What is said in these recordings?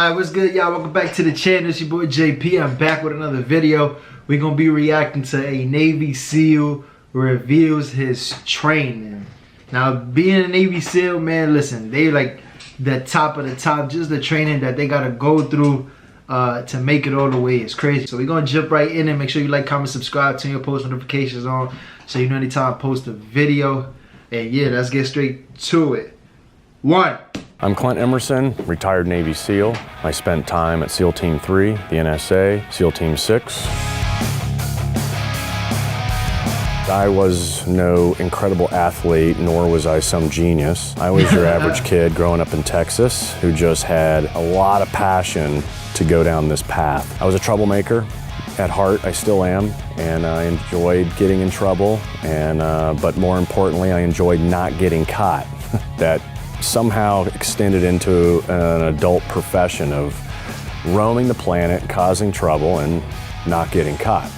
Alright, what's good, y'all? Welcome back to the channel. It's your boy JP. I'm back with another video. We're gonna be reacting to a Navy SEAL reviews his training. Now, being a Navy SEAL, man, listen, they like the top of the top. Just the training that they gotta go through to make it all the way is crazy. So we're gonna jump right in and make sure you like, comment, subscribe, turn your post notifications on so you know anytime I post a video. And yeah, let's get straight to it. I'm Clint Emerson, retired Navy SEAL. I spent time at SEAL Team 3, the NSA, SEAL Team 6. I was no incredible athlete, nor was I some genius. I was your average kid growing up in Texas who just had a lot of passion to go down this path. I was a troublemaker. At heart, I still am, and I enjoyed getting in trouble, and but more importantly, I enjoyed not getting caught. That somehow extended into an adult profession of roaming the planet, causing trouble, and not getting caught.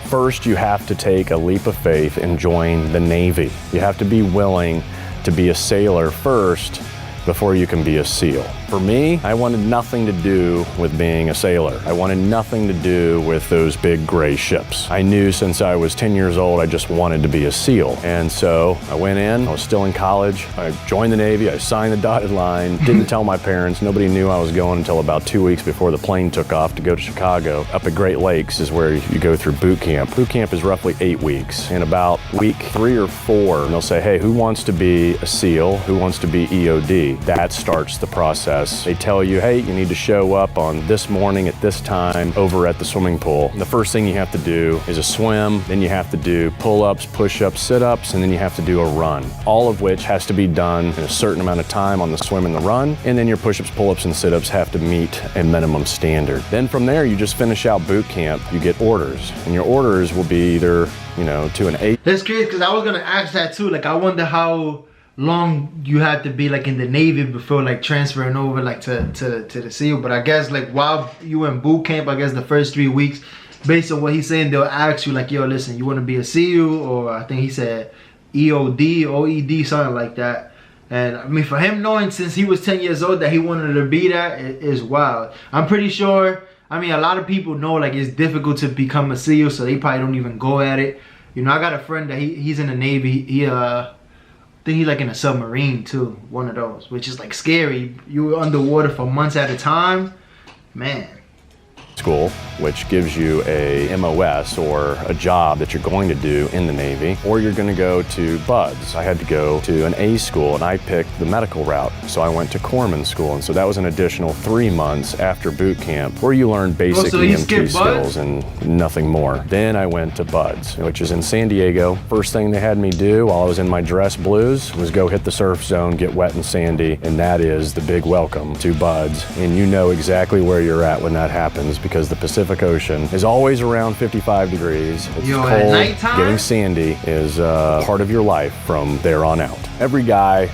First, you have to take a leap of faith and join the Navy. You have to be willing to be a sailor first before you can be a SEAL. For me, I wanted nothing to do with being a sailor. I wanted nothing to do with those big gray ships. I knew since I was 10 years old, I just wanted to be a SEAL. And so I went in, I was still in college, I joined the Navy, I signed the dotted line, didn't tell my parents, nobody knew I was going until about 2 weeks before the plane took off to go to Chicago. Up at Great Lakes is where you go through boot camp. Boot camp is roughly 8 weeks. In about week 3 or 4, they'll say, hey, who wants to be a SEAL? Who wants to be EOD? That starts the process. They tell you, hey, you need to show up on this morning at this time over at the swimming pool. The first thing you have to do is a swim, then you have to do pull-ups, push-ups, sit-ups, and then you have to do a run. All of which has to be done in a certain amount of time on the swim and the run, and then your push-ups, pull-ups, and sit-ups have to meet a minimum standard. Then from there, you just finish out boot camp, you get orders, and your orders will be either, to an 8. That's crazy, because I was gonna ask that too. Like, I wonder how long you had to be like in the Navy before like transferring over like to the SEAL. But I guess like while you were in boot camp, I guess the first 3 weeks, based on what he's saying, they'll ask you like, yo, listen, you want to be a SEAL, or I think he said EOD, OED, something like that. And I mean, for him knowing since he was 10 years old that he wanted to be that is wild. I'm pretty sure, I mean, a lot of people know like it's difficult to become a SEAL, so they probably don't even go at it. I got a friend that he's in the Navy. I think he's like in a submarine too, one of those, which is like scary. You were underwater for months at a time, man. School, which gives you a MOS or a job that you're going to do in the Navy, or you're going to go to BUD/S. I had to go to an A school, and I picked the medical route, so I went to Corpsman School, and so that was an additional 3 months after boot camp where you learn basic EMT skills and nothing more. Then I went to BUD/S, which is in San Diego. First thing they had me do while I was in my dress blues was go hit the surf zone, get wet and sandy, and that is the big welcome to BUD/S. And you know exactly where you're at when that happens, because the Pacific Ocean is always around 55 degrees. It's cold. At nighttime? Getting sandy is part of your life from there on out. Every guy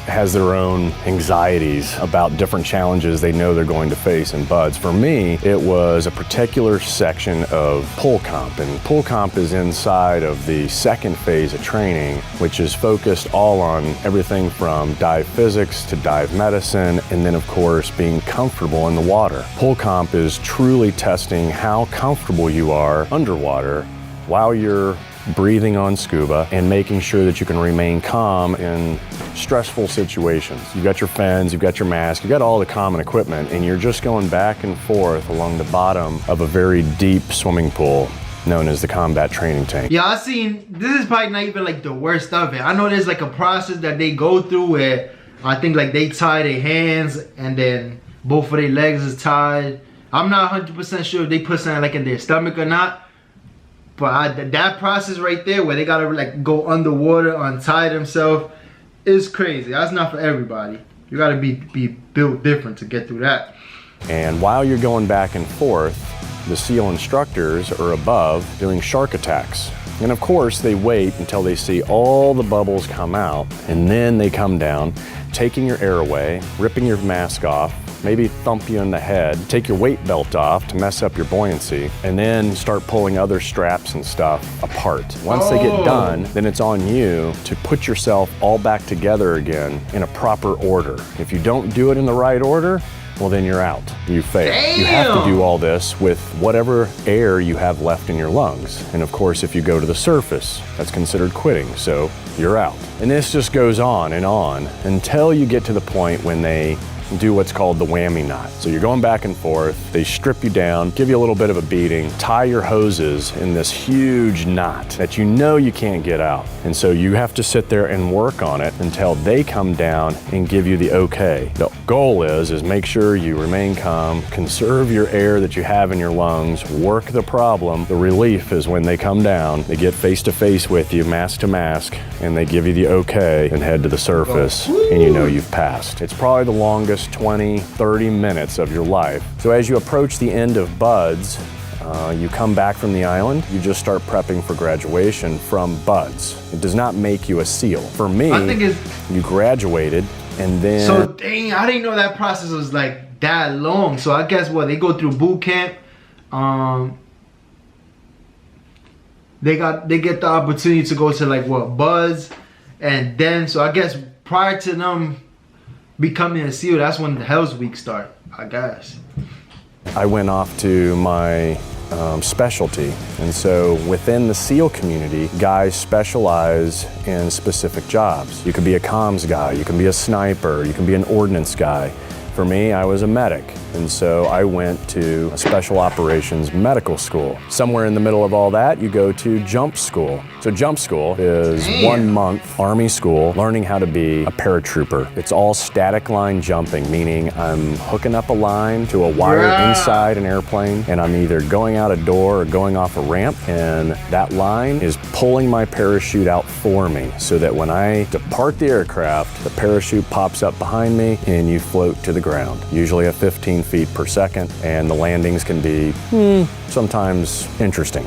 has their own anxieties about different challenges they know they're going to face in BUD/S. For me, it was a particular section of pull comp, and pull comp is inside of the second phase of training, which is focused all on everything from dive physics to dive medicine, and then of course being comfortable in the water. Pull comp is truly testing how comfortable you are underwater while you're breathing on scuba and making sure that you can remain calm in stressful situations. You've got your fins, you've got your mask, you've got all the common equipment, and you're just going back and forth along the bottom of a very deep swimming pool known as the combat training tank. Yeah, this is probably not even like the worst of it. I know there's like a process that they go through where I think like they tie their hands and then both of their legs is tied. I'm not 100% sure if they put something like in their stomach or not. But that process right there where they gotta like go underwater, untie themselves, is crazy. That's not for everybody. You gotta be built different to get through that. And while you're going back and forth, the SEAL instructors are above doing shark attacks. And of course, they wait until they see all the bubbles come out, and then they come down, taking your air away, ripping your mask off, maybe thump you in the head, take your weight belt off to mess up your buoyancy, and then start pulling other straps and stuff apart. Once they get done, then it's on you to put yourself all back together again in a proper order. If you don't do it in the right order, well, then you're out. You fail. Damn. You have to do all this with whatever air you have left in your lungs. And of course, if you go to the surface, that's considered quitting, so you're out. And this just goes on until you get to the point when they do what's called the whammy knot. So you're going back and forth, they strip you down, give you a little bit of a beating, tie your hoses in this huge knot that you know you can't get out. And so you have to sit there and work on it until they come down and give you the okay. The goal is make sure you remain calm, conserve your air that you have in your lungs, work the problem. The relief is when they come down, they get face to face with you, mask to mask, and they give you the okay and head to the surface, and you know you've passed. It's probably the longest 20, 30 minutes of your life. So as you approach the end of BUD/S, you come back from the island, you just start prepping for graduation from BUD/S. It does not make you a SEAL. For me, I think you graduated and then... So dang, I didn't know that process was like that long. So I guess what, they go through boot camp, they get the opportunity to go to like what, BUD/S, and then so I guess prior to them becoming a SEAL, that's when the Hell's Week start, I guess. I went off to my specialty, and so within the SEAL community, guys specialize in specific jobs. You could be a comms guy, you can be a sniper, you can be an ordnance guy. For me, I was a medic, and so I went to a special operations medical school. Somewhere in the middle of all that, you go to jump school. So jump school is 1 month Army school learning how to be a paratrooper. It's all static line jumping, meaning I'm hooking up a line to a wire inside an airplane, and I'm either going out a door or going off a ramp, and that line is pulling my parachute out for me so that when I depart the aircraft, the parachute pops up behind me and you float to the ground, usually at 15 feet per second, and the landings can be sometimes interesting.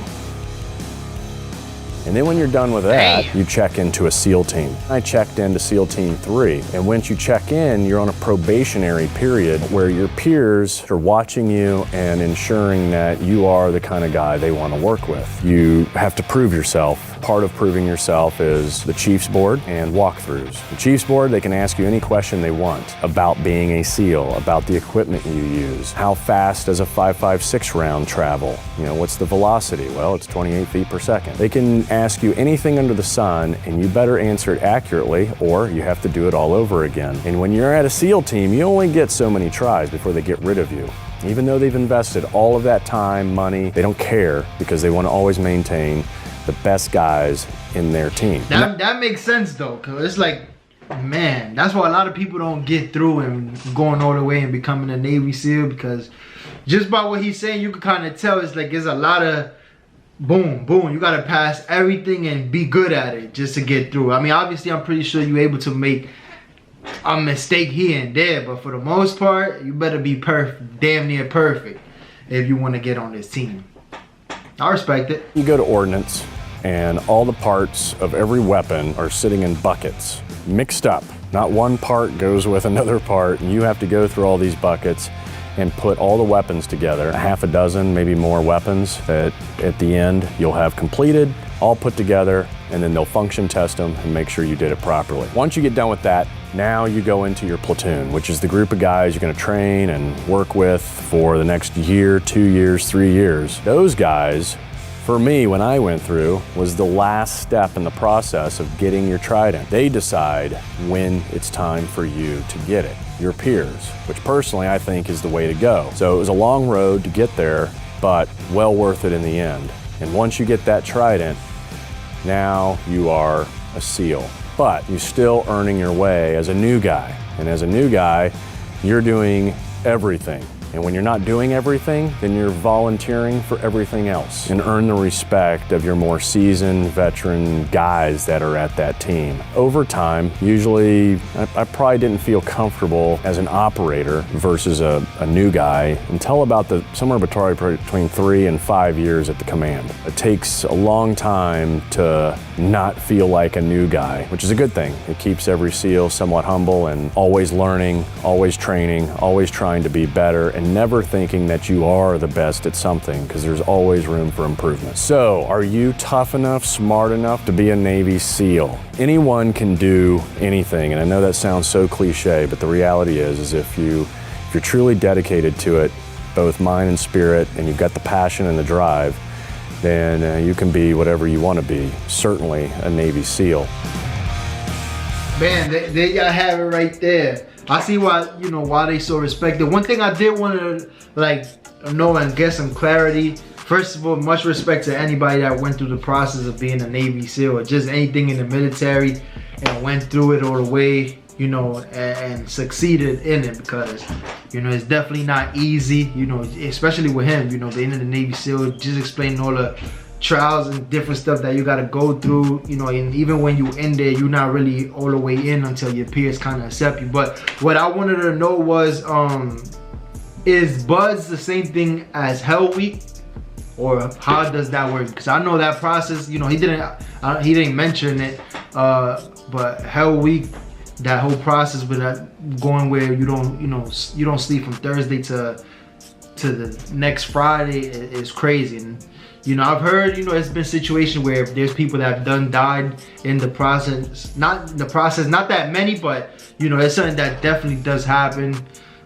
And then when you're done with that, you check into a SEAL team. I checked into SEAL Team 3, and once you check in, you're on a probationary period where your peers are watching you and ensuring that you are the kind of guy they want to work with. You have to prove yourself. Part of proving yourself is the Chiefs Board and walkthroughs. The Chiefs Board, they can ask you any question they want about being a SEAL, about the equipment you use, how fast does a 5.56 round travel, you know, what's the velocity? Well, it's 28 feet per second. They can ask you anything under the sun, and you better answer it accurately, or you have to do it all over again. And when you're at a SEAL team, you only get so many tries before they get rid of you. Even though they've invested all of that time, money, they don't care because they want to always maintain the best guys in their team. That makes sense though, cause it's like, man, that's why a lot of people don't get through and going all the way and becoming a Navy SEAL, because just by what he's saying, you can kind of tell it's like there's a lot of boom, you gotta pass everything and be good at it just to get through. I mean, obviously, I'm pretty sure you're able to make a mistake here and there, but for the most part, you better be perfect, damn near perfect, if you want to get on this team. I respect it. You go to ordnance, and all the parts of every weapon are sitting in buckets, mixed up. Not one part goes with another part, and you have to go through all these buckets and put all the weapons together, a half a dozen, maybe more weapons that at the end you'll have completed, all put together, and then they'll function test them and make sure you did it properly. Once you get done with that, now you go into your platoon, which is the group of guys you're gonna train and work with for the next year, 2 years, 3 years. Those guys, for me, when I went through, was the last step in the process of getting your trident. They decide when it's time for you to get it, your peers, which personally I think is the way to go. So it was a long road to get there, but well worth it in the end. And once you get that trident, now you are a SEAL. But you're still earning your way as a new guy. And as a new guy, you're doing everything And when you're not doing everything, then you're volunteering for everything else and earn the respect of your more seasoned veteran guys that are at that team. Over time, usually I probably didn't feel comfortable as an operator versus a new guy until about somewhere between 3 and 5 years at the command. It takes a long time to not feel like a new guy, which is a good thing. It keeps every SEAL somewhat humble and always learning, always training, always trying to be better, and never thinking that you are the best at something, because there's always room for improvement. So, are you tough enough, smart enough to be a Navy SEAL? Anyone can do anything, and I know that sounds so cliche, but the reality is if you're truly dedicated to it, both mind and spirit, and you've got the passion and the drive, then you can be whatever you want to be. Certainly a Navy SEAL. Man, there y'all have it right there. I see why, why they so respected. One thing I did want to know and get some clarity. First of all, much respect to anybody that went through the process of being a Navy SEAL or just anything in the military and went through it all the way, and succeeded in it, because, it's definitely not easy, especially with him, being in the Navy SEAL, just explaining all the trials and different stuff that you got to go through, and even when you in there, you're not really all the way in until your peers kind of accept you. But what I wanted to know was, is BUD/S the same thing as Hell Week, or how does that work? Because I know that process, he didn't mention it, but Hell Week, that whole process with that going where you don't sleep from Thursday to the next Friday is crazy. And I've heard, it's been situations where there's people that have died in the process. Not that many, but it's something that definitely does happen.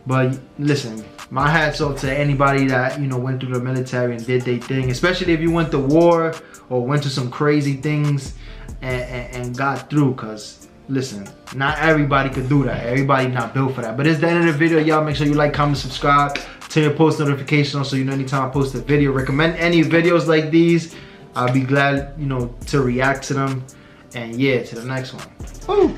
But listen, my hat's off to anybody that went through the military and did their thing, especially if you went to war or went to some crazy things and got through, because listen, not everybody could do that. Everybody not built for that. But it's the end of the video, y'all. Make sure you like, comment, subscribe, turn your post notifications on so you know anytime I post a video. Recommend any videos like these. I'll be glad, to react to them. And yeah, to the next one. Woo!